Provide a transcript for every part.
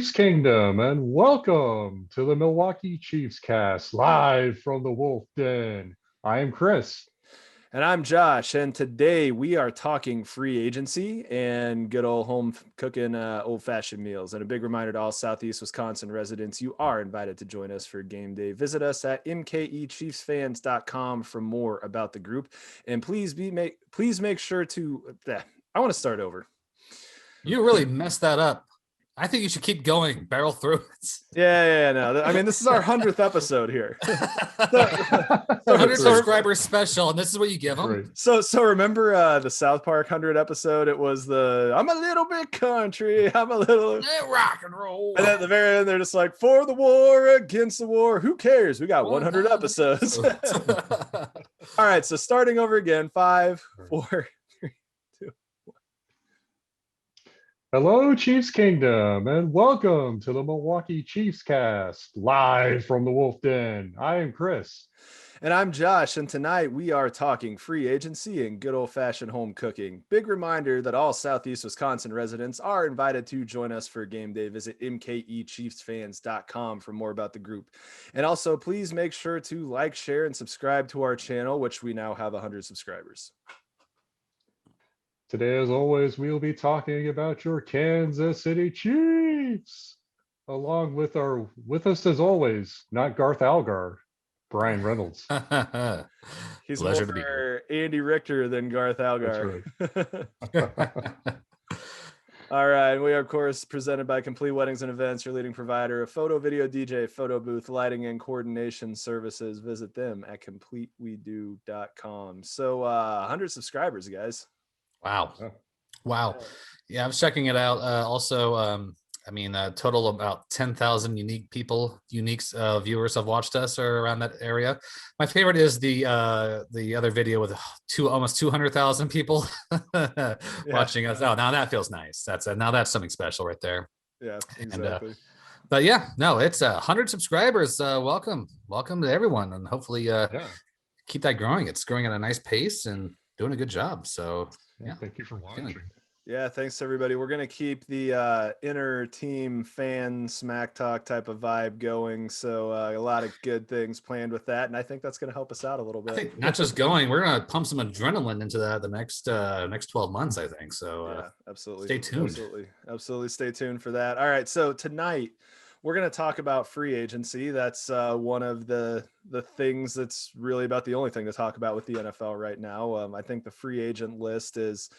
Chiefs Kingdom, and welcome to the Milwaukee Chiefs cast live from the Wolf Den. I am Chris. And I'm Josh, and today we are talking free agency and good old home cooking old-fashioned meals. And a big reminder to all Southeast Wisconsin residents, you are invited to join us for game day. Visit us at mkechiefsfans.com for more about the group. And please make sure to, I want to start over. You really messed that up. I think you should keep going, barrel through it. No. I mean, this is our 100th episode here. 100 subscribers special, and this is what you give them. Right. So remember the South Park 100 episode? It was I'm a little bit country, I'm a little rock and roll. And at the very end, they're just like, for the war, against the war. Who cares? We got 100 episodes. All right, so starting over again. 5, 4. Hello, Chiefs Kingdom, and welcome to the Milwaukee Chiefs cast live from the Wolf Den. I am Chris. And I'm Josh, and tonight we are talking free agency and good old-fashioned home cooking. Big reminder that all Southeast Wisconsin residents are invited to join us for game day. Visit mkechiefsfans.com for more about the group. And also, please make sure to like, share, and subscribe to our channel, which we now have 100 subscribers. Today, as always, we'll be talking about your Kansas City Chiefs, along with us as always, not Garth Algar, Bryan Reynolds. He's Pleasure more to be here. Andy Richter than Garth Algar. That's right. All right. We are, of course, presented by Complete Weddings and Events, your leading provider of photo, video, DJ, photo booth, lighting, and coordination services. Visit them at completewedo.com. So 100 subscribers, guys. Wow. Yeah, I was checking it out. Total about 10,000 unique viewers have watched us or around that area. My favorite is the other video with almost 200,000 people watching us. Oh, now that feels nice. That's something special right there. Yeah, exactly. It's 100 subscribers. Welcome to everyone, and hopefully keep that growing. It's growing at a nice pace and doing a good job. So thank you for watching. Yeah, thanks everybody. We're gonna keep the inner team fan smack talk type of vibe going. So a lot of good things planned with that, and I think that's gonna help us out a little bit. I think not just going, we're gonna pump some adrenaline into that the next 12 months. I think so. Yeah, absolutely. Stay tuned. Absolutely. Stay tuned for that. All right. So tonight we're going to talk about free agency. That's one of the things that's really about the only thing to talk about with the NFL right now. I think the free agent list is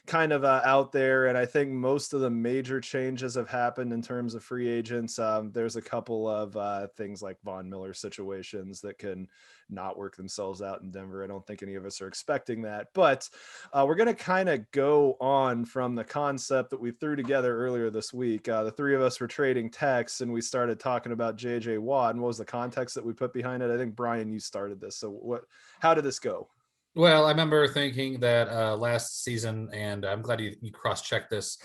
kind of out there, and I think most of the major changes have happened in terms of free agents. There's a couple of things like Von Miller situations that can not work themselves out in Denver. I don't think any of us are expecting that, but we're going to kind of go on from the concept that we threw together earlier this week. The three of us were trading texts and we started talking about JJ Watt, and what was the context that we put behind it? I think Bryan, you started this. So how did this go? Well, I remember thinking that last season, and I'm glad you cross-checked this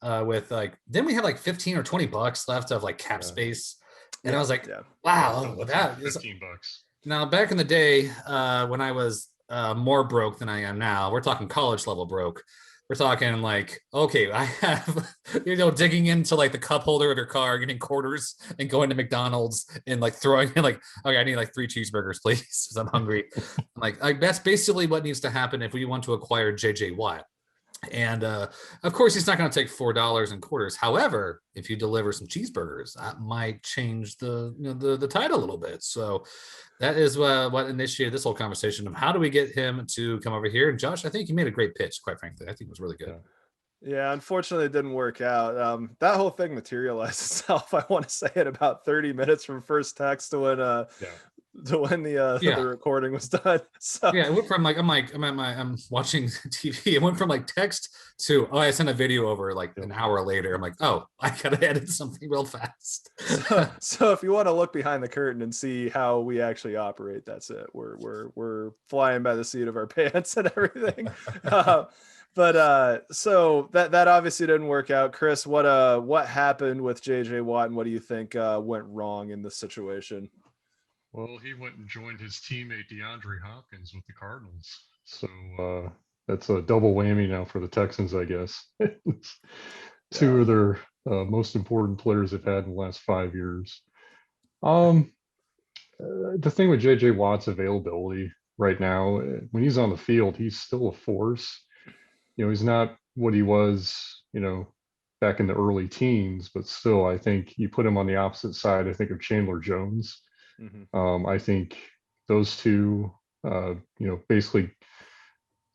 with didn't we have like 15 or 20 bucks left of like cap space? And I was like, wow, that is $15. Now, back in the day, when I was more broke than I am now, we're talking college level broke. We're talking like, okay, I have, digging into like the cup holder of your car, getting quarters and going to McDonald's and like throwing in like, okay, I need like 3 cheeseburgers, please, because I'm hungry. Like that's basically what needs to happen if we want to acquire JJ Watt. And of course, he's not going to take $4 in quarters. However, if you deliver some cheeseburgers, that might change the title a little bit. So that is what initiated this whole conversation of how do we get him to come over here. And Josh, I think you made a great pitch. Quite frankly, I think it was really good. Yeah, unfortunately, it didn't work out. That whole thing materialized itself. I want to say in about 30 minutes from first text to when the recording was done. So yeah, it went from like I'm watching TV. It went from like text to I sent a video over like an hour later. I'm like, oh, I gotta edit something real fast. So if you want to look behind the curtain and see how we actually operate, that's it. We're flying by the seat of our pants and everything. So that obviously didn't work out. Chris, what happened with JJ Watt, and what do you think went wrong in this situation? Well, he went and joined his teammate DeAndre Hopkins with the Cardinals. So that's a double whammy now for the Texans, I guess. Two of their most important players they've had in the last 5 years. Um, the thing with JJ Watt's availability right now, when he's on the field, he's still a force. He's not what he was, back in the early teens, but still, I think you put him on the opposite side, I think, of Chandler Jones. I think those two, basically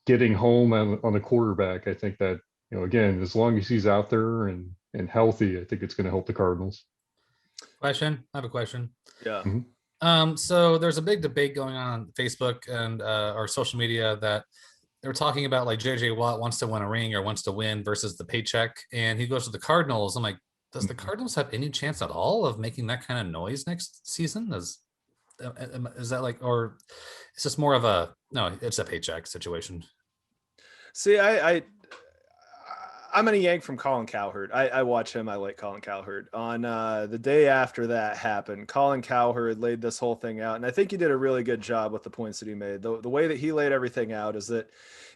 getting home on the quarterback, I think that, again, as long as he's out there and healthy, I think it's going to help the Cardinals. Question. I have a question. Yeah. So there's a big debate going on Facebook and or social media that they're talking about like JJ Watt wants to win a ring or wants to win versus the paycheck, and he goes to the Cardinals. I'm like, does the Cardinals have any chance at all of making that kind of noise next season? Is that like, or it's just more of a no? It's a paycheck situation. See, I'm gonna yank from Colin Cowherd. I watch him. I like Colin Cowherd. On the day after that happened, Colin Cowherd laid this whole thing out, and I think he did a really good job with the points that he made. The way that he laid everything out is that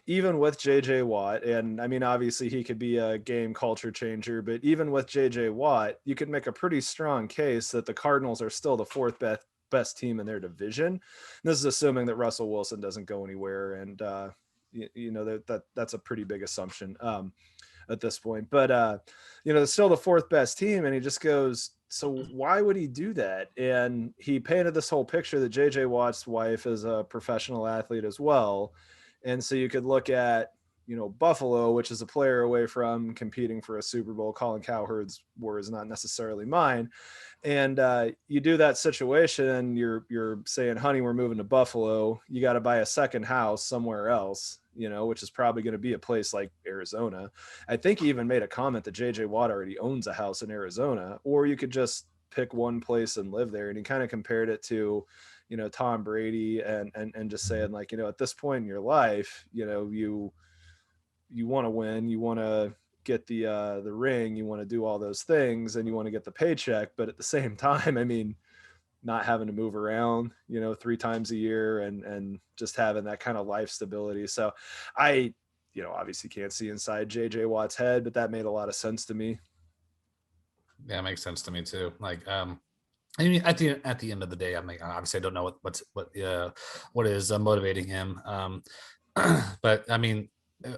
even with JJ Watt, and I mean, obviously he could be a game culture changer, but even with JJ Watt, you could make a pretty strong case that the Cardinals are still the fourth best team in their division. And this is assuming that Russell Wilson doesn't go anywhere, and that's a pretty big assumption at this point. But they're still the fourth best team, and he just goes, so why would he do that? And he painted this whole picture that JJ Watt's wife is a professional athlete as well. And so you could look at, Buffalo, which is a player away from competing for a Super Bowl. Colin Cowherd's words, not necessarily mine. And you do that situation, and you're saying, honey, we're moving to Buffalo. You got to buy a second house somewhere else, which is probably going to be a place like Arizona. I think he even made a comment that JJ Watt already owns a house in Arizona, or you could just pick one place and live there. And he kind of compared it to, Tom Brady and just saying like, at this point in your life, you want to win, you want to get the ring, you want to do all those things, and you want to get the paycheck. But at the same time, I mean, not having to move around, 3 times a year and just having that kind of life stability. So I, obviously can't see inside JJ Watt's head, but that made a lot of sense to me. Yeah, it makes sense to me too. Like, I mean, at the end of the day, I'm like, obviously I don't know what is motivating him. But I mean,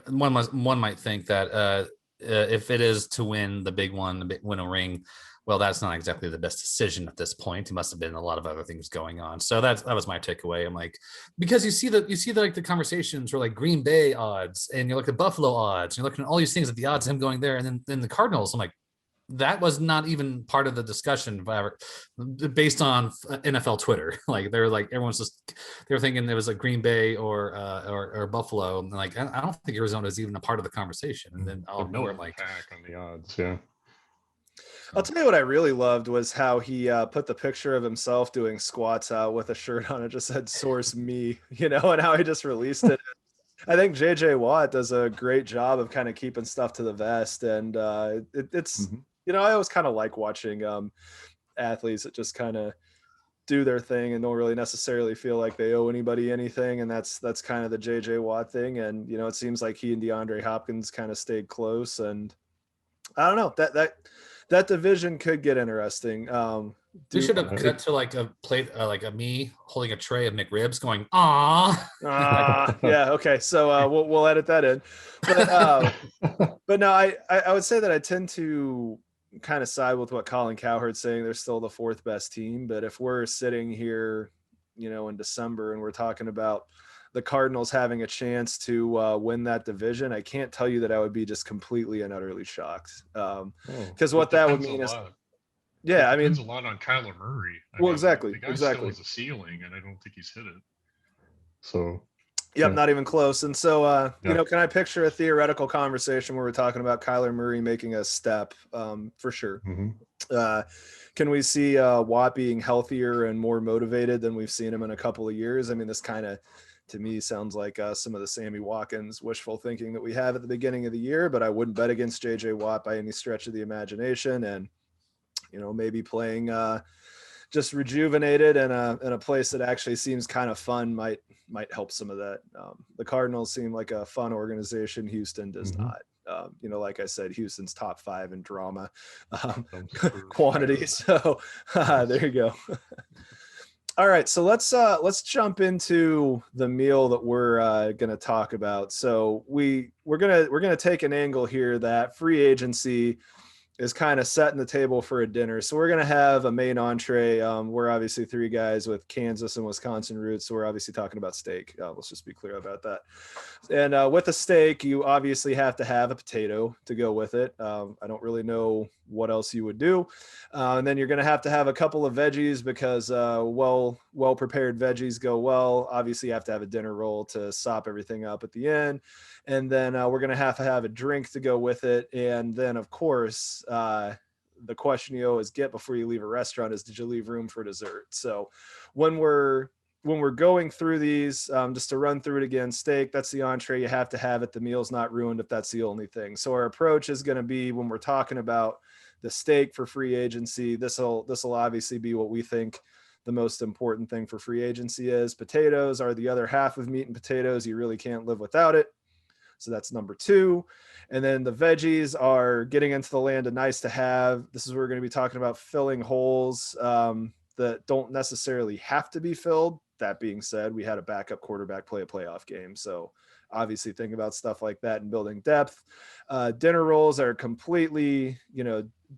one might think that if it is to win the big one, win a ring, well, that's not exactly the best decision at this point. It must have been a lot of other things going on. So that was my takeaway. I'm like, because you see like the conversations where like Green Bay odds, and you're looking at Buffalo odds, and you're looking at all these things at the odds of him going there, and then the Cardinals. I'm like, that was not even part of the discussion based on NFL Twitter. Like they're like, they were thinking it was like Green Bay or Buffalo. And like, I don't think Arizona is even a part of the conversation. And then out of nowhere, I'm like, back on the odds. Yeah. I'll tell you what I really loved was how he put the picture of himself doing squats out with a shirt on. It just said "Source Me," and how he just released it. I think JJ Watt does a great job of kind of keeping stuff to the vest, and it's I always kind of like watching athletes that just kind of do their thing and don't really necessarily feel like they owe anybody anything, and that's kind of the JJ Watt thing. And it seems like he and DeAndre Hopkins kind of stayed close, and I don't know, that division could get interesting. We should have cut to like a plate, like a me holding a tray of McRibs, going, "Ah, yeah, okay." So we'll edit that in. But no, I would say that I tend to kind of side with what Colin Cowherd's saying. They're still the fourth best team, but if we're sitting here, in December and we're talking about the Cardinals having a chance to win that division, I can't tell you that I would be just completely and utterly shocked. Because what that would mean is, yeah, it depends a lot on Kyler Murray. Exactly. The guy still has a ceiling, and I don't think he's hit it. So, yep, not even close. And so, can I picture a theoretical conversation where we're talking about Kyler Murray making a step? For sure. Can we see Watt being healthier and more motivated than we've seen him in a couple of years? I mean, this kind of, to me, sounds like some of the Sammy Watkins wishful thinking that we have at the beginning of the year, but I wouldn't bet against JJ Watt by any stretch of the imagination. And, maybe playing just rejuvenated in a place that actually seems kind of fun might help some of that. The Cardinals seem like a fun organization. Houston does not. Like I said, Houston's top 5 in drama Dumpster quantity. fire. So there you go. All right, so let's jump into the meal that we're going to talk about. So we're gonna take an angle here that free agency is kind of setting the table for a dinner. So we're going to have a main entree. We're obviously 3 guys with Kansas and Wisconsin roots. So we're obviously talking about steak. Let's just be clear about that. And with a steak, you obviously have to have a potato to go with it. I don't really know what else you would do. And then you're going to have a couple of veggies because well-prepared veggies go well. Obviously, you have to have a dinner roll to sop everything up at the end. And then we're going to have a drink to go with it. And then, of course, the question you always get before you leave a restaurant is, did you leave room for dessert? So when we're going through these, just to run through it again, steak, that's the entree you have to have it. The meal's not ruined if that's the only thing. So our approach is going to be, when we're talking about the steak for free agency, this will obviously be what we think the most important thing for free agency is. Potatoes are the other half of meat and potatoes. You really can't live without it. So that's number 2. And then the veggies are getting into the land of nice to have. This is where we're going to be talking about filling holes that don't necessarily have to be filled. That being said, we had a backup quarterback play a playoff game. So obviously think about stuff like that and building depth. Dinner rolls are completely,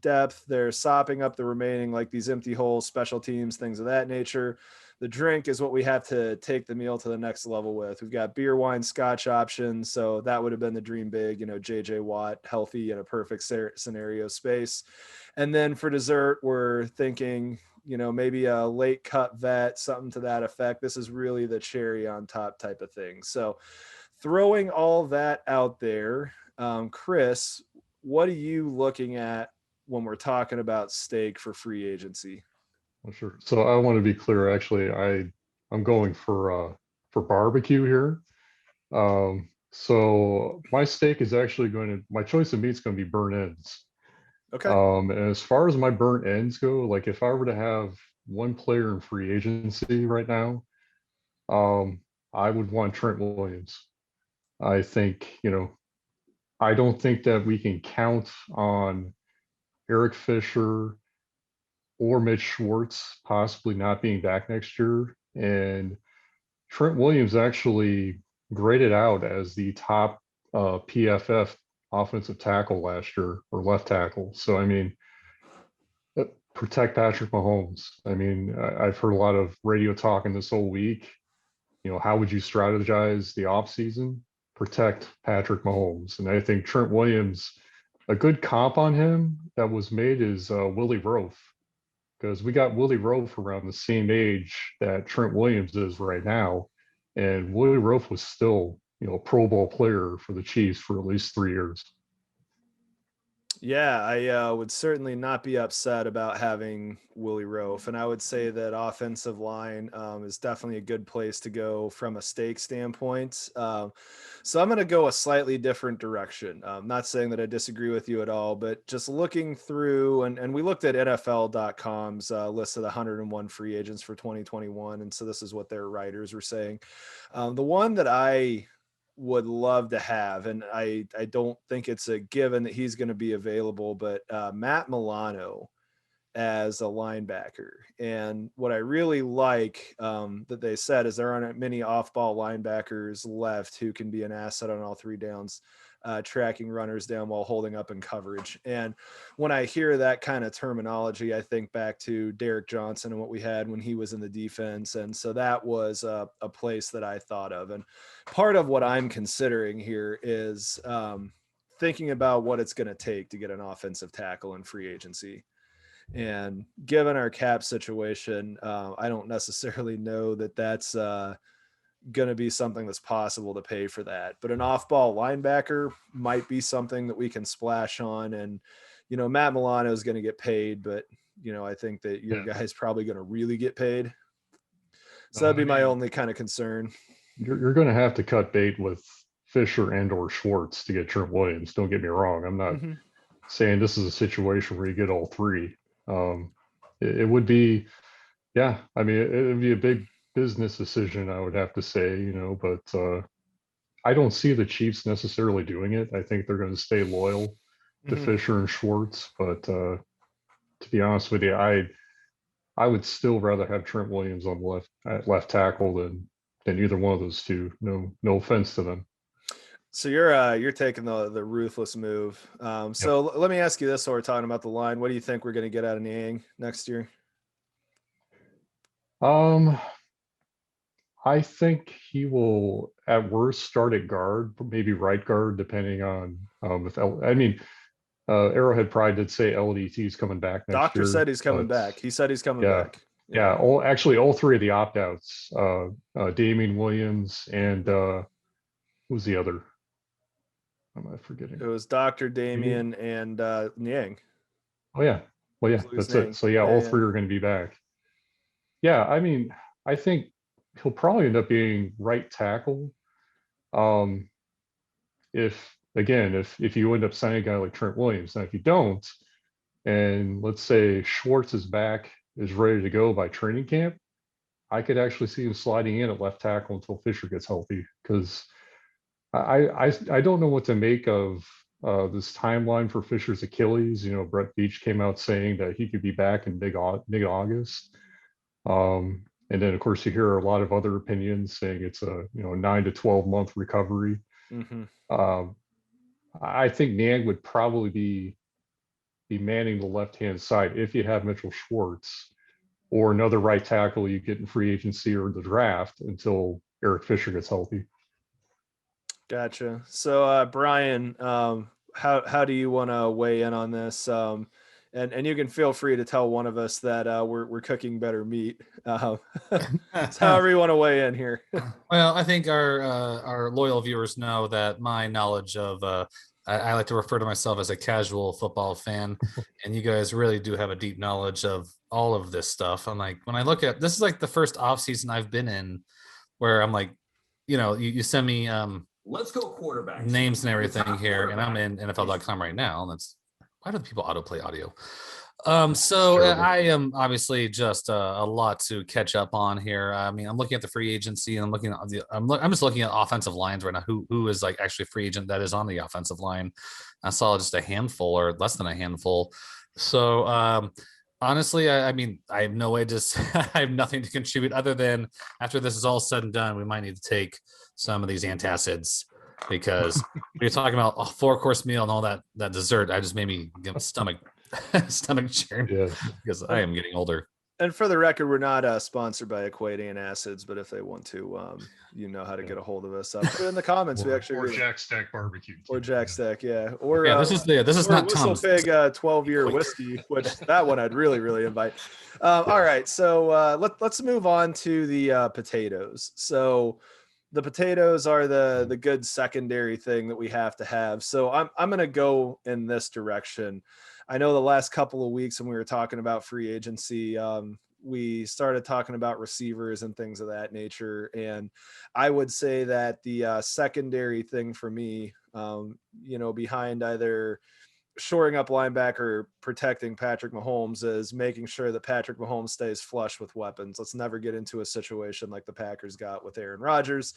depth. They're sopping up the remaining, like these empty holes, special teams, things of that nature. The drink is what we have to take the meal to the next level with. We've got beer, wine, scotch options. So that would have been the dream big, JJ Watt, healthy in a perfect scenario space. And then for dessert, we're thinking, maybe a late cut vet, something to that effect. This is really the cherry on top type of thing. So throwing all that out there, Chris, what are you looking at when we're talking about steak for free agency? Well, sure. So I want to be clear. Actually, I'm going for barbecue here. So my steak is actually my choice of meat is going to be burnt ends. Okay. And as far as my burnt ends go, like if I were to have one player in free agency right now, I would want Trent Williams. I think, I don't think that we can count on Eric Fisher or Mitch Schwartz possibly not being back next year. And Trent Williams actually graded out as the top PFF offensive tackle last year, or left tackle. So, I mean, protect Patrick Mahomes. I mean, I've heard a lot of radio talking this whole week. How would you strategize the offseason? Protect Patrick Mahomes. And I think Trent Williams, a good comp on him that was made is Willie Roaf, because we got Willie Roaf around the same age that Trent Williams is right now. And Willie Roaf was still, a Pro Bowl player for the Chiefs for at least 3 years. Yeah, I would certainly not be upset about having Willie Roaf. And I would say that offensive line is definitely a good place to go from a steak standpoint. So I'm going to go a slightly different direction. I'm not saying that I disagree with you at all, but just looking through, and we looked at NFL.com's list of the 101 free agents for 2021. And so this is what their writers were saying. The one that I would love to have, and I don't think it's a given that he's going to be available, but Matt Milano as a linebacker. And what I really like that they said is there aren't many off-ball linebackers left who can be an asset on all 3 downs, tracking runners down while holding up in coverage. And when I hear that kind of terminology, I think back to Derek Johnson and what we had when he was in the defense. And so that was a place that I thought of. And part of what I'm considering here is thinking about what it's going to take to get an offensive tackle in free agency. And given our cap situation, I don't necessarily know that that's going to be something that's possible to pay for that. But an off-ball linebacker might be something that we can splash on. And, Matt Milano is going to get paid, but, I think that your guy's probably going to really get paid. So that'd be my only kind of concern. You're going to have to cut bait with Fisher and or Schwartz to get Trent Williams. Don't get me wrong. I'm not saying this is a situation where you get all 3. It would be, I mean, it would be a big business decision, I would have to say, but I don't see the Chiefs necessarily doing it. I think they're going to stay loyal to Mhm. Fisher and Schwartz. But to be honest with you, I would still rather have Trent Williams on left at left tackle than either one of those two. No offense to them. So you're taking the ruthless move. So let me ask you this: while we're talking about the line, what do you think we're going to get out of Niang next year? I think he will at worst start at guard, maybe right guard, depending on if Arrowhead Pride did say LDT is coming back next Doctor year. said he's coming but back. He said he's coming yeah, back. yeah. All three of the opt-outs, Damian Williams and who's the other? Am I forgetting? It was Dr. Damien and Niang. Oh yeah. Well, yeah, Luis that's Niang. it. So yeah, all three are going to be back. Yeah, I mean, I think he'll probably end up being right tackle. If again, if you end up signing a guy like Trent Williams, now if you don't, and let's say Schwartz is back, is ready to go by training camp, I could actually see him sliding in at left tackle until Fisher gets healthy. Because I don't know what to make of this timeline for Fisher's Achilles. You know, Brett Beach came out saying that he could be back in mid-August. And then of course you hear a lot of other opinions saying it's a 9 to 12 month recovery. Mm-hmm. I think Niang would probably be manning the left hand side if you have Mitchell Schwartz or another right tackle you get in free agency or the draft until Eric Fisher gets healthy. Gotcha. So Bryan, how do you want to weigh in on this? And you can feel free to tell one of us that we're cooking better meat. So however you want to weigh in here. Well, I think our loyal viewers know that my knowledge of I like to refer to myself as a casual football fan, and you guys really do have a deep knowledge of all of this stuff. I'm like, when I look at this is like the first off season I've been in where I'm like, you send me let's go quarterback names and everything here, and I'm in NFL.com right now. And that's why do the people autoplay audio? So I am obviously just a lot to catch up on here. I mean, I'm looking at the free agency, and I'm looking at I'm just looking at offensive lines right now. Who is like actually free agent that is on the offensive line? I saw just a handful or less than a handful. So honestly, I mean, I have no way to I have nothing to contribute other than after this is all said and done, we might need to take some of these antacids because we're talking about a 4-course meal and all that dessert. I just made me get stomach churn because I am getting older. And for the record, we're not sponsored by Equate Antacids, but if they want to, you know how to get a hold of us. Put it in the comments. We actually or Jack Stack Barbecue or Jack Stack, yeah. Or this is not Whistle Tom's Pig 12-year whiskey, which that one I'd really invite. All right, so let's move on to the potatoes. So the potatoes are the good secondary thing that we have to have. So I'm going to go in this direction. I know the last couple of weeks when we were talking about free agency, we started talking about receivers and things of that nature. And I would say that the secondary thing for me, behind either shoring up linebacker, protecting Patrick Mahomes, is making sure that Patrick Mahomes stays flush with weapons. Let's never get into a situation like the Packers got with Aaron Rodgers.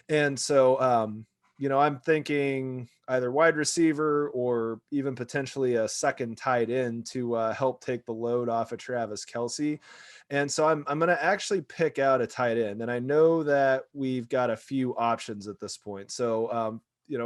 And so, I'm thinking either wide receiver or even potentially a second tight end to help take the load off of Travis Kelce. And so I'm going to actually pick out a tight end. And I know that we've got a few options at this point. So,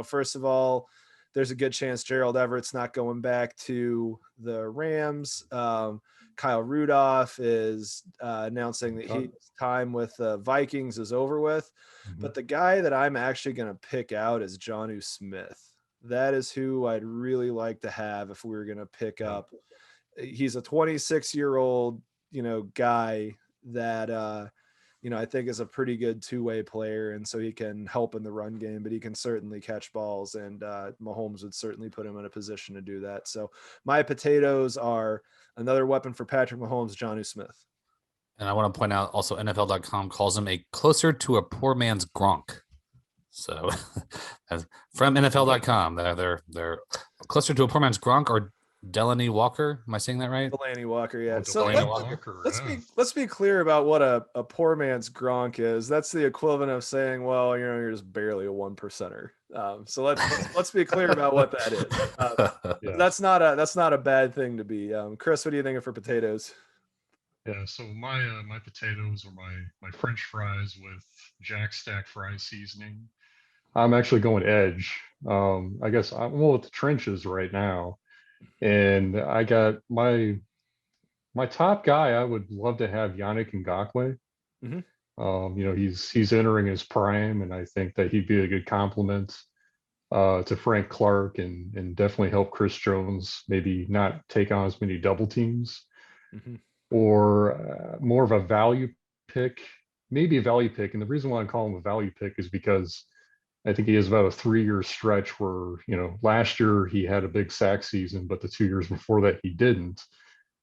first of all, there's a good chance Gerald Everett's not going back to the Rams. Kyle Rudolph is announcing that his time with the Vikings is over with. Mm-hmm. But the guy that I'm actually going to pick out is Jonnu Smith. That is who I'd really like to have if we were going to pick up. He's a 26-year-old, guy that, I think is a pretty good two-way player. And so he can help in the run game, but he can certainly catch balls. And Mahomes would certainly put him in a position to do that. So my potatoes are another weapon for Patrick Mahomes, Jonnu Smith. And I want to point out also NFL.com calls him a closer to a poor man's Gronk. So from NFL.com, they're closer to a poor man's Gronk or Delaney Walker. Am I saying that right? Delaney Walker, yeah. Oh, So Delaney let, Walker, let's yeah. let's be clear about what a poor man's Gronk is. That's the equivalent of saying, well, you're just barely a 1%er. So let's be clear about what that is. Yeah. That's not a bad thing to be. Chris, what do you think of for potatoes? Yeah, so my potatoes are my French fries with Jack Stack fry seasoning. I'm actually going edge. I guess I'm well with the trenches right now. And I got my top guy, I would love to have Yannick Ngakoue. Mhm. He's entering his prime, and I think that he'd be a good complement to Frank Clark and definitely help Chris Jones maybe not take on as many double teams Mhm. or more of a value pick, maybe a value pick. And the reason why I'm calling him a value pick is because I think he has about a 3-year stretch where, last year he had a big sack season, but the 2 years before that he didn't.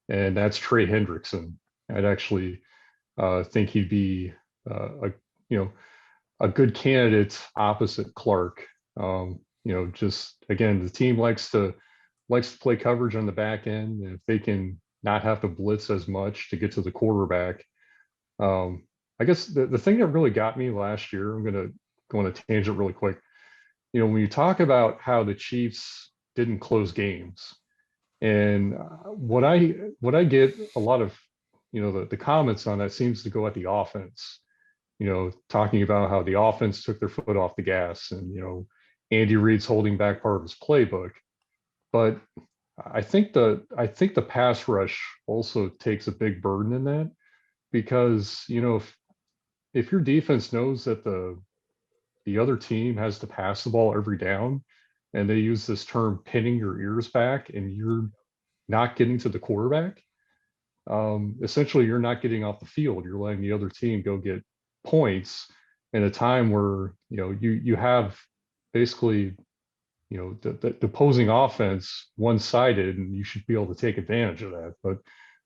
And that's Trey Hendrickson. I'd actually think he'd be a, you know, a good candidate opposite Clark. Just again, the team likes to play coverage on the back end. And if they can not have to blitz as much to get to the quarterback, I guess the thing that really got me last year, I'm going to go on a tangent really quick. When you talk about how the Chiefs didn't close games, and what I get a lot of, the comments on that seems to go at the offense. Talking about how the offense took their foot off the gas, and Andy Reid's holding back part of his playbook. But I think the pass rush also takes a big burden in that because if your defense knows that the other team has to pass the ball every down, and they use this term pinning your ears back, and you're not getting to the quarterback, essentially you're not getting off the field. You're letting the other team go get points in a time where you have basically the opposing offense one-sided, and you should be able to take advantage of that. But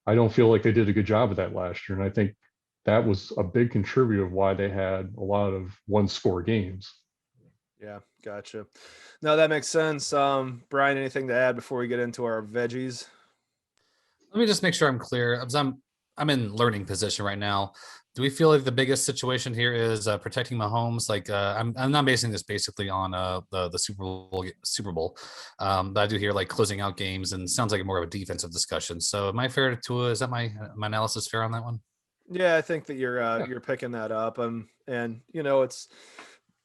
I don't feel like they did a good job of that last year, and I think that was a big contributor of why they had a lot of one-score games. Yeah, gotcha. No, that makes sense. Brian, anything to add before we get into our veggies? Let me just make sure I'm clear, because I'm in learning position right now. Do we feel like the biggest situation here is protecting Mahomes? Like I'm not basing this basically on the Super Bowl, but I do hear like closing out games, and sounds like more of a defensive discussion. So am I fair to is that my analysis fair on that one? Yeah, I think that you're Yeah. you're picking that up. And it's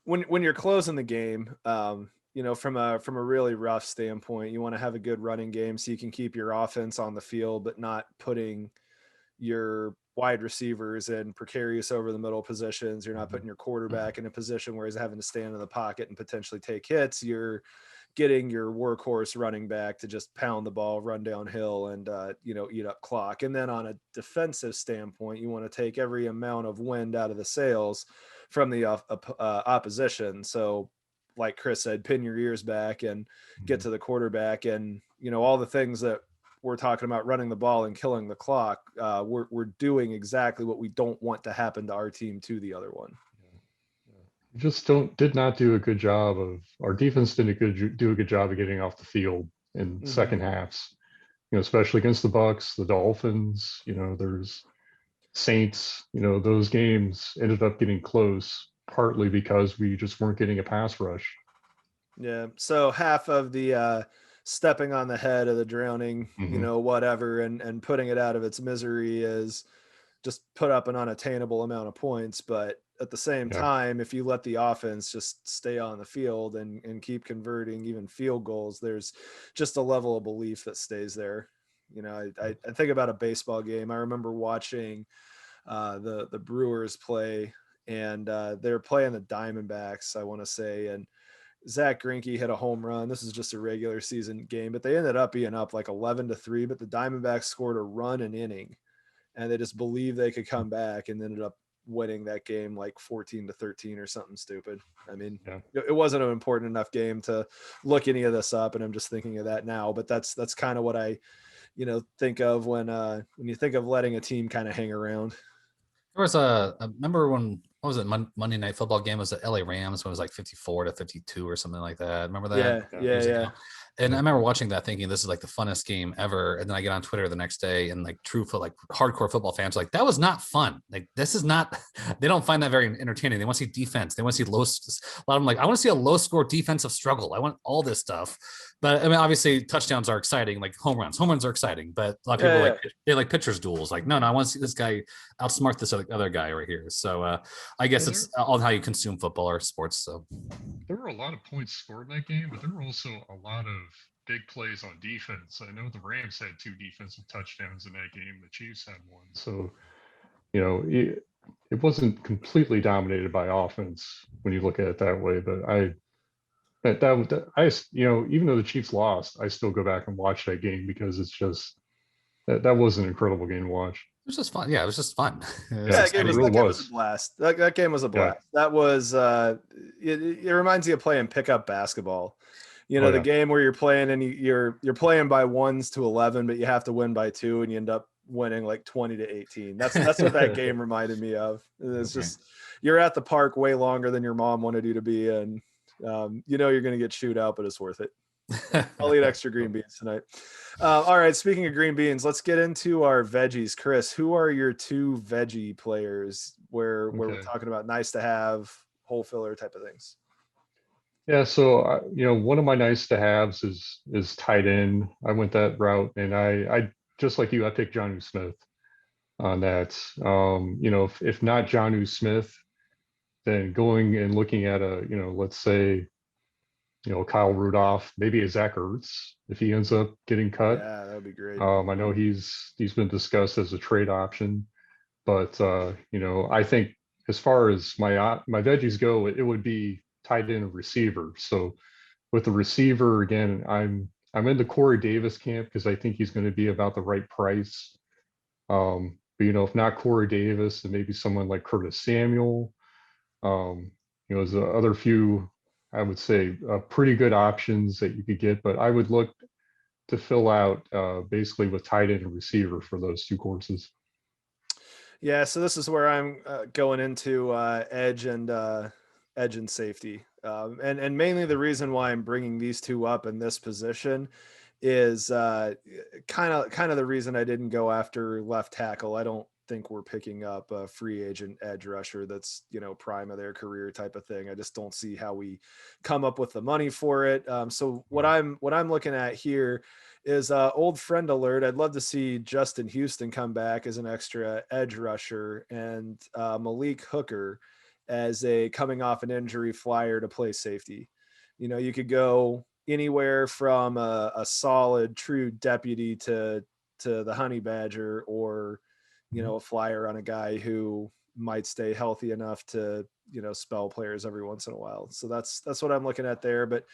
when you're closing the game, from a really rough standpoint, you want to have a good running game so you can keep your offense on the field, but not putting your wide receivers in precarious over the middle positions. You're not putting your quarterback in a position where he's having to stand in the pocket and potentially take hits. You're getting your workhorse running back to just pound the ball, run downhill, and eat up clock. And then on a defensive standpoint, you want to take every amount of wind out of the sails from the opposition. So, like Chris said, pin your ears back and get to the quarterback, and all the things that we're talking about, running the ball and killing the clock. We're doing exactly what we don't want to happen to our team to the other one. Just did not do a good job of our defense do a good job of getting off the field in second halves, especially against the Bucks, the Dolphins, there's Saints, those games ended up getting close partly because we just weren't getting a pass rush. Yeah. So half of the stepping on the head of the drowning, whatever, and putting it out of its misery is just put up an unattainable amount of points. But at the same Yeah. time, if you let the offense just stay on the field and keep converting even field goals, there's just a level of belief that stays there. I think about a baseball game. I remember watching the Brewers play, and they're playing the Diamondbacks, I want to say, and Zach Greinke hit a home run. This is just a regular season game, but they ended up being up like 11-3. But the Diamondbacks scored a run an inning, and they just believed they could come back, and ended up winning that game like 14-13 or something stupid. I mean, Yeah. it wasn't an important enough game to look any of this up, and I'm just thinking of that now. But that's kind of what I, think of when you think of letting a team kind of hang around. There was I remember when what was it? Monday Night Football game was the LA Rams when it was like 54-52 or something like that. Remember that? Years ago? And I remember watching that thinking this is like the funnest game ever. And then I get on Twitter the next day and like hardcore football fans are like, that was not fun. Like, this is not, they don't find that very entertaining. They want to see defense. They want to see a lot of them like, I want to see a low score defensive struggle. I want all this stuff. But I mean, obviously touchdowns are exciting, like home runs. Home runs are exciting, but a lot of people they like pitchers duels. Like, no, I want to see this guy outsmart this other guy right here. So I guess it's all how you consume football or sports. So there were a lot of points scored in that game, but there were also a lot of big plays on defense. I know the Rams had 2 defensive touchdowns in that game. The Chiefs had 1. So, it wasn't completely dominated by offense when you look at it that way. But even though the Chiefs lost, I still go back and watch that game because it's just that was an incredible game to watch. It was just fun. Yeah, it was just fun. That game was a blast. That game was a blast. Yeah. That was it reminds you of playing pickup basketball. The game where you're playing and you're playing by 1s to 11, but you have to win by 2 and you end up winning like 20-18. That's what that game reminded me of. It's just you're at the park way longer than your mom wanted you to be, and you're going to get chewed out, but it's worth it. I'll eat extra green beans tonight. All right, speaking of green beans, let's get into our veggies. Chris, who are your 2 veggie players where we're talking about nice to have, hole filler type of things? Yeah, so one of my nice to haves is tight end. I went that route, and I just like you, I picked Jonnu Smith on that. If not Jonnu Smith, then going and looking at let's say, Kyle Rudolph, maybe a Zach Ertz if he ends up getting cut. Yeah, that would be great. I know he's been discussed as a trade option, but I think as far as my veggies go, it would be tight end and receiver. So with the receiver, again, I'm in the Corey Davis camp because I think he's going to be about the right price. But if not Corey Davis, then maybe someone like Curtis Samuel. There's the other few, I would say, pretty good options that you could get, but I would look to fill out basically with tight end and receiver for those 2 courses. Yeah, so this is where I'm going into edge and safety. And mainly the reason why I'm bringing these 2 up in this position is kind of the reason I didn't go after left tackle. I don't think we're picking up a free agent edge rusher that's prime of their career type of thing. I just don't see how we come up with the money for it. So what I'm looking at here is old friend alert. I'd love to see Justin Houston come back as an extra edge rusher and Malik Hooker as a coming off an injury flyer to play safety. You could go anywhere from a solid true deputy to the honey badger, or a flyer on a guy who might stay healthy enough to spell players every once in a while. So that's what I'm looking at there. But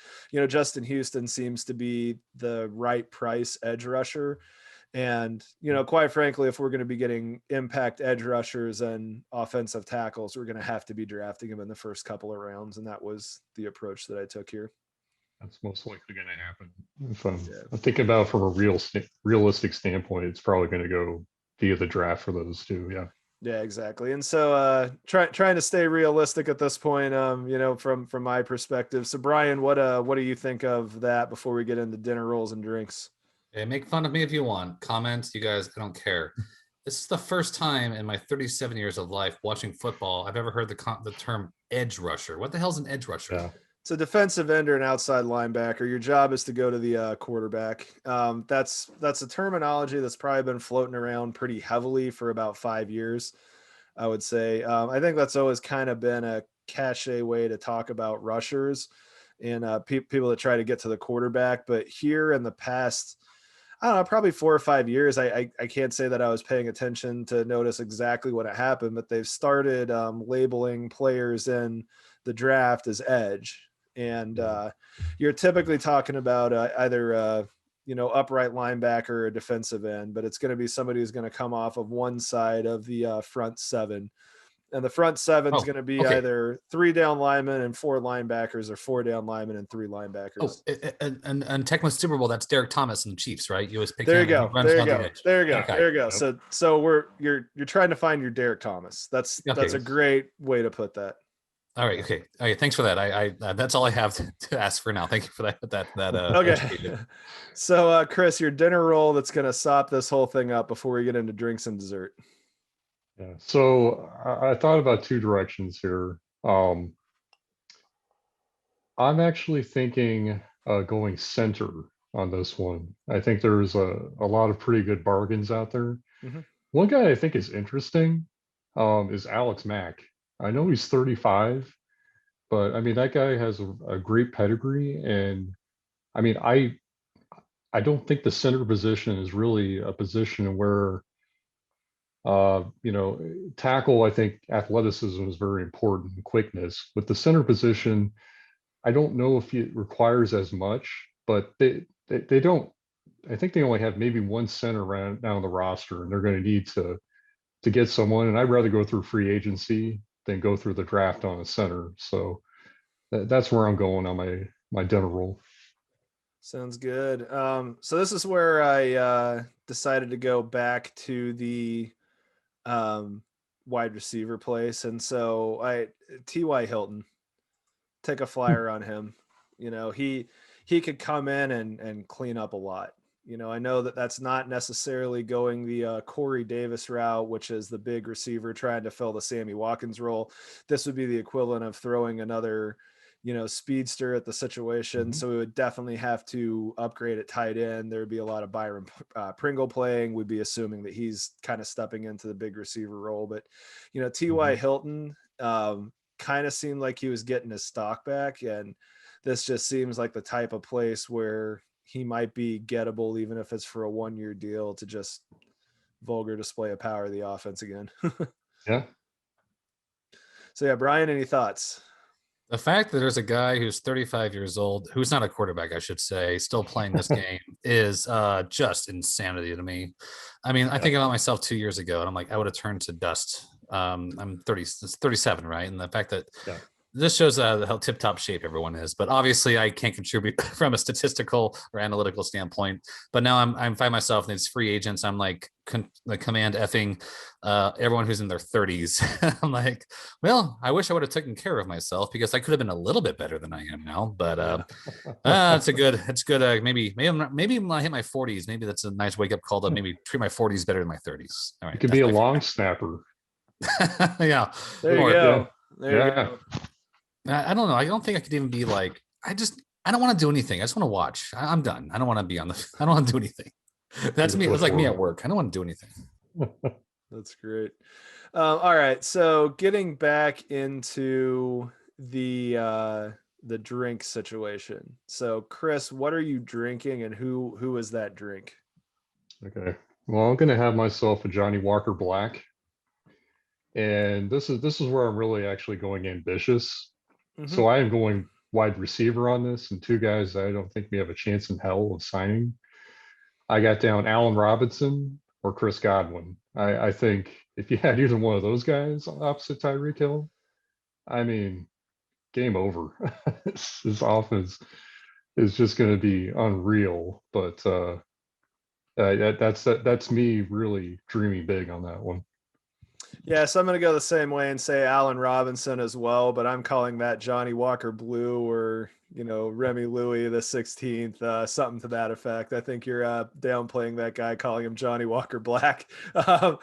Justin Houston seems to be the right price edge rusher. And, quite frankly, if we're going to be getting impact edge rushers and offensive tackles, we're going to have to be drafting them in the first couple of rounds. And that was the approach that I took here. That's most likely going to happen. If I'm thinking about it from a realistic standpoint, it's probably going to go via the draft for those 2. Yeah. Yeah, exactly. And so trying to stay realistic at this point, from my perspective. So Bryan, what do you think of that before we get into dinner rolls and drinks? Hey, make fun of me if you want. Comments, you guys, I don't care. This is the first time in my 37 years of life watching football I've ever heard the term edge rusher. What the hell's an edge rusher? Yeah. It's a defensive end or an outside linebacker. Your job is to go to the quarterback. That's a terminology that's probably been floating around pretty heavily for about 5 years, I would say. I think that's always kind of been a cliche way to talk about rushers and people that try to get to the quarterback. But here in the past, I don't know, probably 4 or 5 years, I can't say that I was paying attention to notice exactly what had happened, but they've started labeling players in the draft as edge. And you're typically talking about either upright linebacker or defensive end, but it's going to be somebody who's going to come off of one side of the front 7. And the front seven's Oh, going to be okay. either 3 down linemen and 4 linebackers, or 4 down linemen and 3 linebackers. Oh, and Tecmo Super Bowl, that's Derek Thomas and the Chiefs, right? You always pick There you him. And go. he runs There you down the go. edge. There you go. Okay. There you go. Yep. So you're trying to find your Derek Thomas. That's Okay. a great way to put that. All right. Okay. Thanks for that. I that's all I have to ask for now. Thank you for that. Okay. education. So Chris, your dinner roll that's going to sop this whole thing up before we get into drinks and dessert. Yeah. So I thought about two directions here. I'm actually thinking going center on this one. I think there's a lot of pretty good bargains out there. Mhm. One guy I think is interesting is Alex Mack. I know he's 35, but I mean that guy has a great pedigree, and I mean I don't think the center position is really a position where you know, tackle. I think athleticism is very important, and quickness. With the center position, I don't know if it requires as much, but they don't. I think they only have maybe one center around now on the roster, and they're going to need to get someone. And I'd rather go through free agency than go through the draft on a center. So that's where I'm going on my dinner roll. Sounds good. So this is where I decided to go back to the wide receiver place, and so T.Y. Hilton, take a flyer on him. You know, he could come in and clean up a lot. You know, I know that that's not necessarily going the Corey Davis route, which is the big receiver trying to fill the Sammy Watkins role. This would be the equivalent of throwing another, you know, speedster at the situation. So we would definitely have to upgrade at tight end. There would be a lot of Byron Pringle playing. We'd be assuming that he's kind of stepping into the big receiver role. But, you know, T.Y. Hilton kind of seemed like he was getting his stock back. And this just seems like the type of place where he might be gettable, even if it's for a 1-year deal, to just vulgar display of power of the offense again. Yeah. So yeah, Bryan, any thoughts? The fact that there's a guy who's 35 years old, who's not a quarterback, I should say, still playing this game is just insanity to me. I mean, I think about myself 2 years ago, and I'm like, I would have turned to dust. I'm 37, right? And the fact that this shows how tip-top shape everyone is. But obviously, I can't contribute from a statistical or analytical standpoint. But now I'm find myself in these free agents. I'm like command effing everyone who's in their 30s. I'm like, well, I wish I would have taken care of myself because I could have been a little bit better than I am now. But it's good. Maybe when I hit my 40s, maybe that's a nice wake up call to maybe treat my 40s better than my 30s. All right, You could be a long snapper. Yeah. There you go. There you go. I don't know. I don't think I could even be like, I don't want to do anything. I just want to watch. I'm done. I don't want to be I don't want to do anything. That's me. It was like me at work. I don't want to do anything. That's great. All right. So getting back into the drink situation. So Chris, what are you drinking, and who is that drink? Okay. Well, I'm going to have myself a Johnny Walker Black. And this is where I'm really actually going ambitious. So I am going wide receiver on this, and two guys that I don't think we have a chance in hell of signing. I got down Allen Robinson or Chris Godwin. I think if you had either one of those guys opposite Tyreek Hill, I mean, game over. His offense is just going to be unreal. But that's me really dreaming big on that one. Yeah, so I'm going to go the same way and say Allen Robinson as well, but I'm calling that Johnny Walker Blue, or, you know, Remy Louis the 16th, something to that effect. I think you're downplaying that guy, calling him Johnny Walker Black. But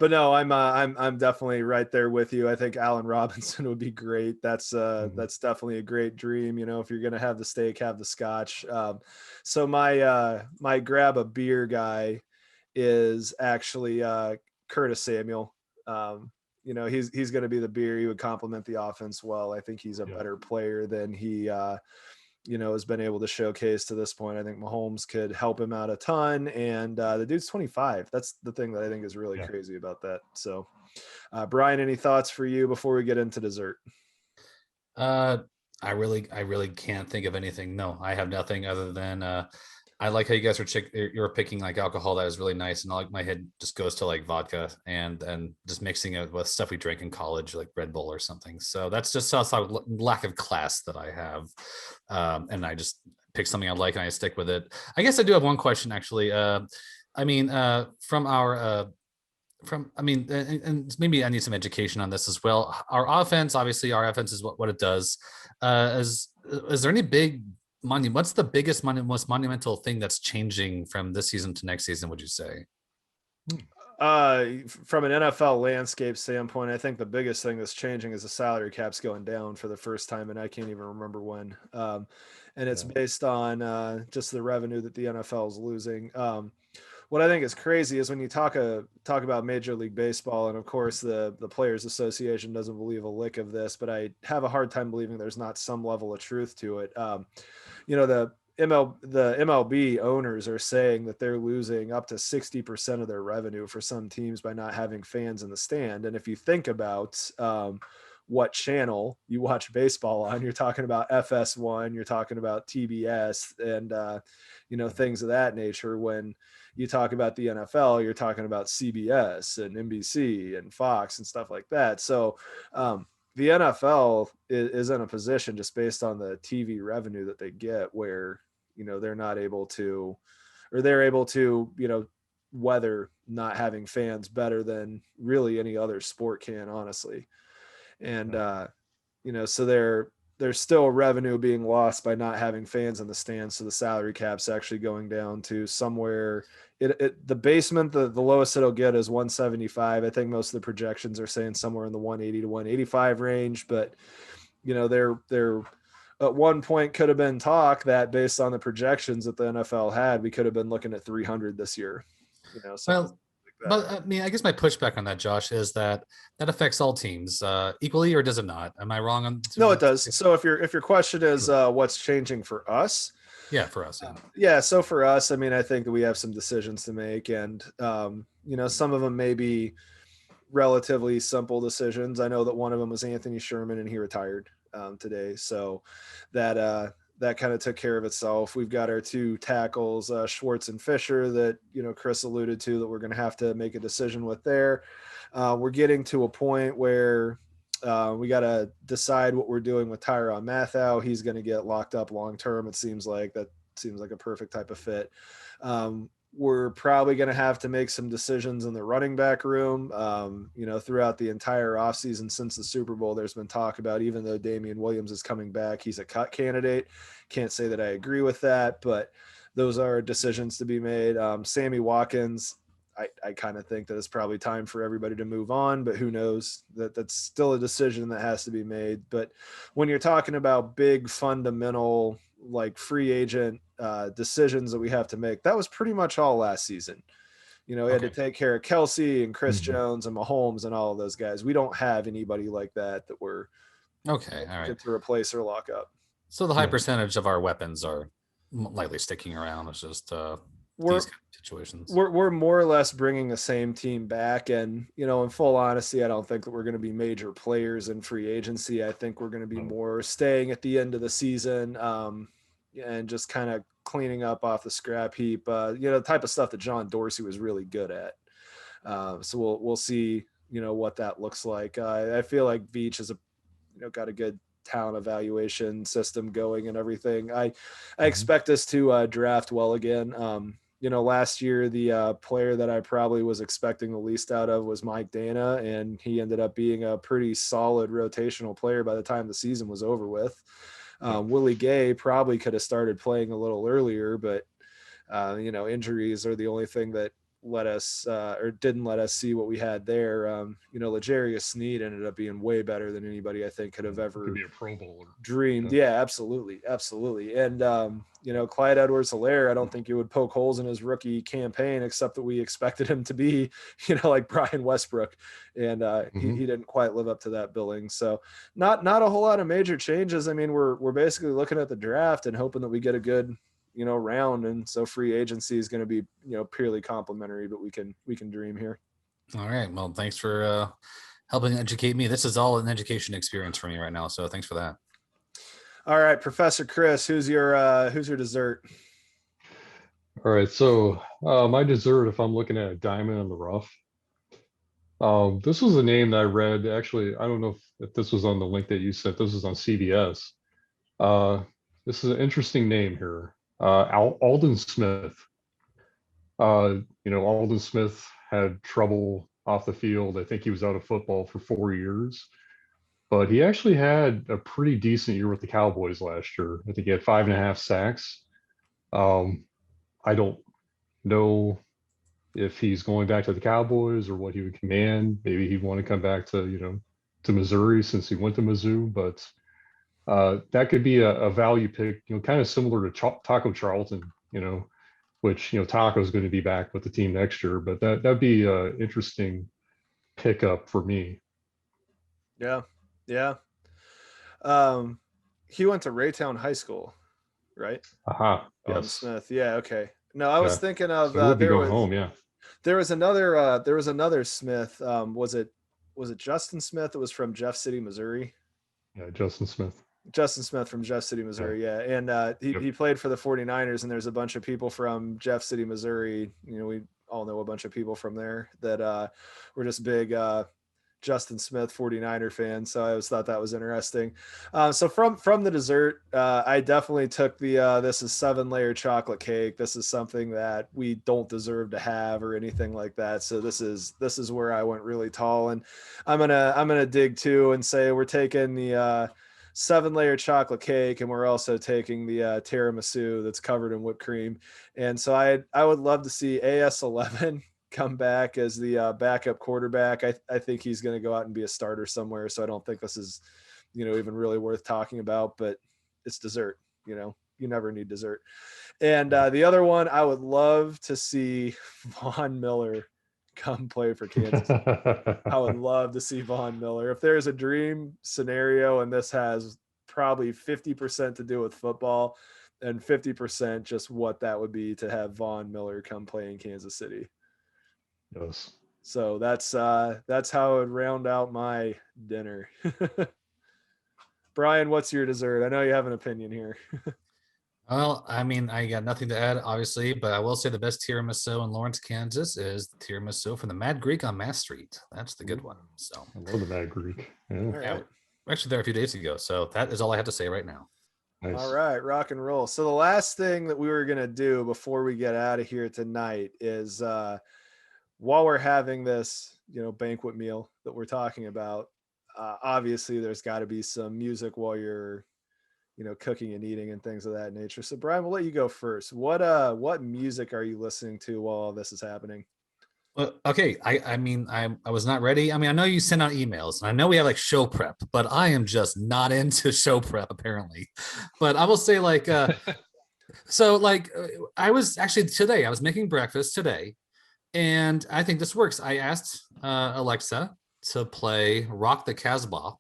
no, I'm definitely right there with you. I think Allen Robinson would be great. That's definitely a great dream. You know, if you're going to have the steak, have the scotch. So my grab a beer guy is actually Curtis Samuel. You know, he's going to be the beer. He would complement the offense well. I think he's a better player than he, you know, has been able to showcase to this point. I think Mahomes could help him out a ton. And the dude's 25. That's the thing that I think is really crazy about that. So, Bryan, any thoughts for you before we get into dessert? I really can't think of anything. No, I have nothing other than I like how you guys you're picking like alcohol that is really nice, and like my head just goes to like vodka and just mixing it with stuff we drank in college, like Red Bull or something. So that's just a lack of class that I have, and I just pick something I like and I stick with it. I guess I do have one question actually. I mean, from our and maybe I need some education on this as well. Our offense, obviously, our offense is what it does. Is there any big money? What's the biggest most monumental thing that's changing from this season to next season? Would you say? From an NFL landscape standpoint, I think the biggest thing that's changing is the salary cap's going down for the first time, and I can't even remember when. And it's based on just the revenue that the NFL is losing. What I think is crazy is when you talk about Major League Baseball, and of course the Players Association doesn't believe a lick of this, but I have a hard time believing there's not some level of truth to it. The MLB owners are saying that they're losing up to 60% of their revenue for some teams by not having fans in the stand. And if you think about what channel you watch baseball on, you're talking about FS1, you're talking about TBS, and things of that nature. When you talk about the NFL, you're talking about CBS and NBC and Fox and stuff like that. So the NFL is in a position, just based on the TV revenue that they get, where they're not able to, or they're able to weather not having fans better than really any other sport can, honestly. And so there's still revenue being lost by not having fans in the stands. So the salary cap's actually going down to somewhere. The basement, the lowest it'll get is 175. I think most of the projections are saying somewhere in the 180 to 185 range. But they're at one point could have been talk that, based on the projections that the NFL had, we could have been looking at 300 this year. But I mean, I guess my pushback on that, Josh, is that affects all teams equally, or does it not? Am I wrong on? No, it does. So if your question is what's changing for us? Yeah, for us. Yeah. So for us, I mean, I think that we have some decisions to make, and some of them may be relatively simple decisions. I know that one of them was Anthony Sherman, and he retired today, so that kind of took care of itself. We've got our two tackles, Schwartz and Fisher, that Chris alluded to, that we're going to have to make a decision with there. We're getting to a point where we got to decide what we're doing with Tyrann Mathieu. He's going to get locked up long term. It seems like a perfect type of fit. We're probably going to have to make some decisions in the running back room. Throughout the entire offseason since the Super Bowl, there's been talk about, even though Damian Williams is coming back, he's a cut candidate. Can't say that I agree with that, but those are decisions to be made. Sammy Watkins, I kind of think that it's probably time for everybody to move on, but who knows? That's still a decision that has to be made. But when you're talking about big fundamental, like free agent decisions that we have to make, that was pretty much all last season. We had to take care of Kelsey and Chris Jones and Mahomes and all of those guys. We don't have anybody like that we're okay. All right. To replace or lock up. So the high percentage of our weapons are likely sticking around. It's just these kind of situations. We're more or less bringing the same team back, and in full honesty, I don't think that we're going to be major players in free agency. I think we're going to be more staying at the end of the season, and just kind of cleaning up off the scrap heap. The type of stuff that John Dorsey was really good at. So we'll see. What that looks like. I feel like Veach has got a good talent evaluation system going and everything. I expect us to draft well again. Last year, the player that I probably was expecting the least out of was Mike Dana, and he ended up being a pretty solid rotational player by the time the season was over with. Willie Gay probably could have started playing a little earlier, but injuries are the only thing that let us or didn't let us see what we had there. L'Jarius Sneed ended up being way better than anybody I think could have ever be a Pro Bowler. Dreamed. Yeah, absolutely. And Clyde Edwards-Helaire, I don't think you would poke holes in his rookie campaign, except that we expected him to be like Brian Westbrook, and he didn't quite live up to that billing. So not a whole lot of major changes. I mean, we're basically looking at the draft and hoping that we get a good round, and so free agency is going to be purely complimentary, but we can dream here. All right, well, thanks for helping educate me. This is all an education experience for me right now, so thanks for that. All right, Professor Chris, who's your dessert? All right, so my dessert, if I'm looking at a diamond in the rough, this was a name that I read. Actually, I don't know if this was on the link that you sent. This was on CBS. Uh, this is an interesting name here. Alden Smith. Alden Smith had trouble off the field. I think he was out of football for 4 years, but he actually had a pretty decent year with the Cowboys last year. I think he had 5.5 sacks. Um, I don't know if he's going back to the Cowboys or what he would command. Maybe he'd want to come back to, to Missouri since he went to Mizzou, but that could be a value pick, kind of similar to Taco Charlton, which, Taco's going to be back with the team next year, but that'd be an interesting pickup for me. Yeah. Yeah. He went to Raytown High School, right? Aha. Alden Yes. Smith. Yeah. Okay. No, I was Yeah. thinking of So he'll be going home. Yeah. there was another Smith. Was it Justin Smith that was from Jeff City, Missouri? Yeah. Justin Smith. Justin Smith from Jeff City, Missouri. Yeah. And he played for the 49ers, and there's a bunch of people from Jeff City, Missouri. We all know a bunch of people from there that were just big Justin Smith 49er fan. So I always thought that was interesting. So from the dessert, I definitely took the this is 7-layer chocolate cake. This is something that we don't deserve to have or anything like that. So this is where I went really tall, and I'm gonna dig too and say we're taking the 7-layer chocolate cake, and we're also taking the tiramisu that's covered in whipped cream. And so I would love to see AS11 come back as the backup quarterback. I think he's going to go out and be a starter somewhere. So I don't think this is, even really worth talking about, but it's dessert, you never need dessert. And the other one, I would love to see Von Miller come play for Kansas. I would love to see Von Miller. If there's a dream scenario, and this has probably 50% to do with football and 50% just what that would be to have Von Miller come play in Kansas City. Yes. So that's how I would round out my dinner. Bryan, what's your dessert? I know you have an opinion here. Well, I mean, I got nothing to add, obviously, but I will say the best tiramisu in Lawrence, Kansas is the tiramisu from the Mad Greek on Mass Street. That's the good one. So I love the Mad Greek. Yeah. All right. yeah, we're actually there a few days ago. So that is all I have to say right now. Nice. All right, rock and roll. So the last thing that we were going to do before we get out of here tonight is while we're having this, banquet meal that we're talking about, obviously there's got to be some music while you're, cooking and eating and things of that nature. So Bryan, we'll let you go first. What music are you listening to while all this is happening? Well, okay. I mean, I was not ready. I mean, I know you send out emails, and I know we have like show prep, but I am just not into show prep apparently. But I will say I was actually today, I was making breakfast today, and I think this works. I asked Alexa to play Rock the Casbah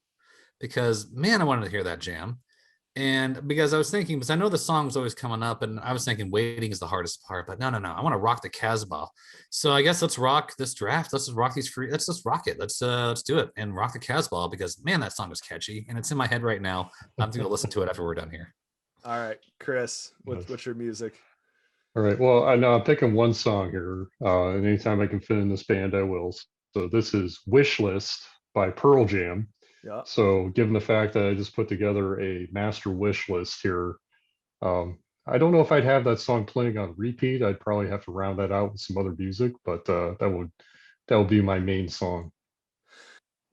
because, man, I wanted to hear that jam. And because I was thinking, because I know the song was always coming up, and I was thinking waiting is the hardest part, but no. I want to rock the Casbah. So I guess let's rock this draft. Let's just rock these free. Let's just rock it. Let's do it and rock the Casbah because, man, that song is catchy and it's in my head right now. I'm going to listen to it after we're done here. All right, Chris, what's your music? All right. Well, I know I'm picking one song here. And anytime I can fit in this band, I will. So this is Wish List by Pearl Jam. Yeah. So given the fact that I just put together a master wish list here, I don't know if I'd have that song playing on repeat. I'd probably have to round that out with some other music, but that would be my main song.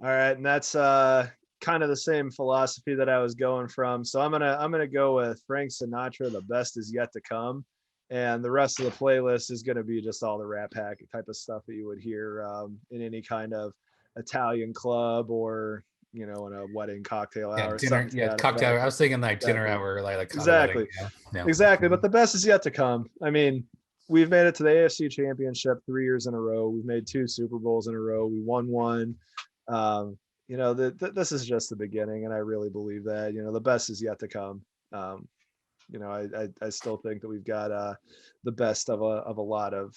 All right, and that's kind of the same philosophy that I was going from. So I'm gonna go with Frank Sinatra, "The Best Is Yet to Come," and the rest of the playlist is gonna be just all the Rat Pack type of stuff that you would hear in any kind of Italian club or in a wedding cocktail hour. Dinner, cocktail. I was thinking dinner hour, like exactly, exactly. But the best is yet to come. I mean, we've made it to the AFC Championship 3 years in a row. We've made 2 Super Bowls in a row. We won one. This is just the beginning, and I really believe that. The best is yet to come. I still think that we've got the best of a lot of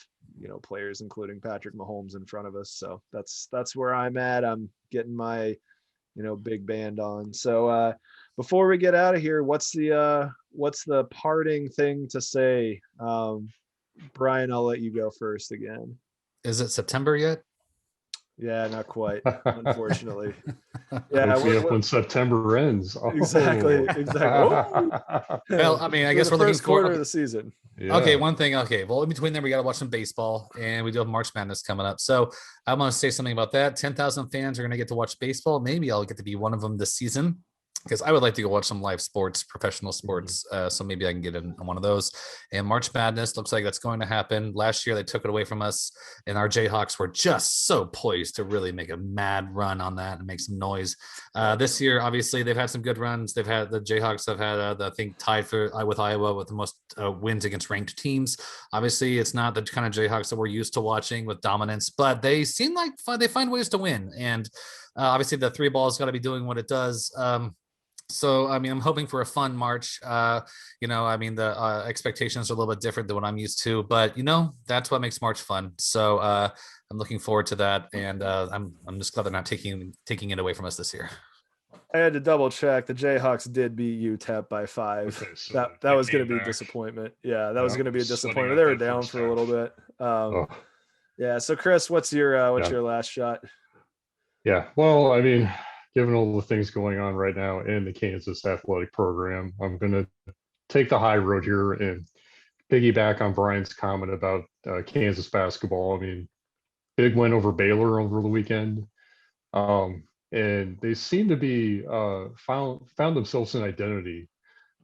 players, including Patrick Mahomes, in front of us. So that's where I'm at. I'm getting my big band on. So before we get out of here, what's the parting thing to say? Brian, I'll let you go first again. Is it September yet? Yeah, not quite, unfortunately. Yeah, Hook me up when September ends. Exactly, Oh. exactly. Oh. Well, I mean, I For guess the we're looking first quarter for. of the season. Okay, Yeah. one thing. Okay, well, in between there, we got to watch some baseball, and we do have March Madness coming up. So I want to say something about that. 10,000 fans are going to get to watch baseball. Maybe I'll get to be one of them this season because I would like to go watch some live sports, professional sports. So maybe I can get in on one of those. And March Madness looks like that's going to happen. Last year they took it away from us, and our Jayhawks were just so poised to really make a mad run on that and make some noise. This year, obviously, they've had some good runs. They've had the Jayhawks have had, I think, tied for with Iowa with the most wins against ranked teams. Obviously, it's not the kind of Jayhawks that we're used to watching with dominance, but they seem like they find ways to win. And obviously, the three ball's got to be doing what it does. So, I mean, I'm hoping for a fun March. I mean, the expectations are a little bit different than what I'm used to, but that's what makes March fun. So I'm looking forward to that, and I'm just glad they're not taking it away from us this year. I had to double check. The Jayhawks did beat UTEP by 5. Okay, so that they was going to came be a back. disappointment. Yeah, that was Yeah, going to be a sweating disappointment. out They were that down first for a little half. bit. Oh, Yeah. So, Chris, what's your Yeah. last shot? yeah. Well, I mean, given all the things going on right now in the Kansas athletic program, I'm going to take the high road here and piggyback on Brian's comment about Kansas basketball. I mean, big win over Baylor over the weekend. And they seem to be found themselves an identity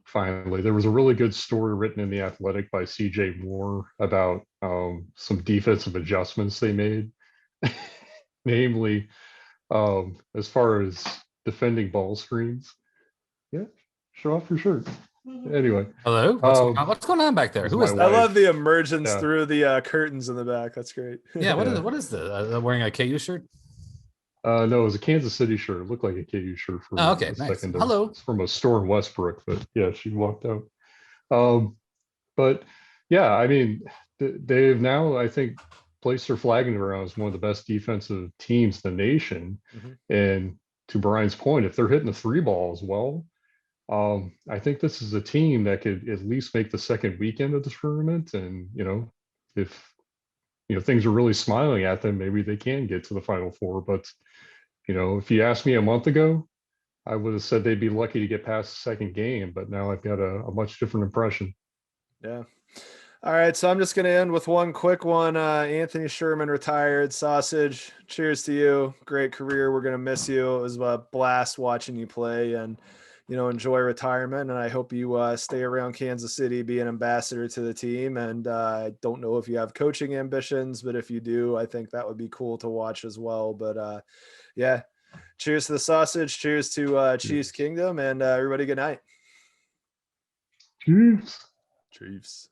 finally. There was a really good story written in The Athletic by CJ Moore about some defensive adjustments they made, namely as far as defending ball screens. Yeah, show off your shirt. Anyway, Hello, what's going on back there? this Who is is my I that? love the emergence Yeah. through the curtains in the back. That's great. Yeah, Yeah. what is the wearing a KU shirt? No, it was a Kansas City shirt. It looked like a KU shirt for Oh, okay, a nice. second. Hello. It's from a store in Westbrook, but yeah, she walked out. But yeah, I mean, they've now, I think, placed their flag in the ground as one of the best defensive teams in the nation. Mhm. And to Brian's point, if they're hitting the three ball as well, I think this is a team that could at least make the second weekend of the tournament. And, if, things are really smiling at them, maybe they can get to the Final Four. But, if you asked me a month ago, I would have said they'd be lucky to get past the second game. But now I've got a much different impression. Yeah. All right. So I'm just going to end with one quick one. Anthony Sherman retired. Sausage, cheers to you. Great career. We're going to miss you. It was a blast watching you play and, enjoy retirement. And I hope you stay around Kansas City, be an ambassador to the team. And I don't know if you have coaching ambitions, but if you do, I think that would be cool to watch as well. But yeah, cheers to the sausage. Cheers to Chiefs Kingdom, and everybody good night. Cheers. Chiefs.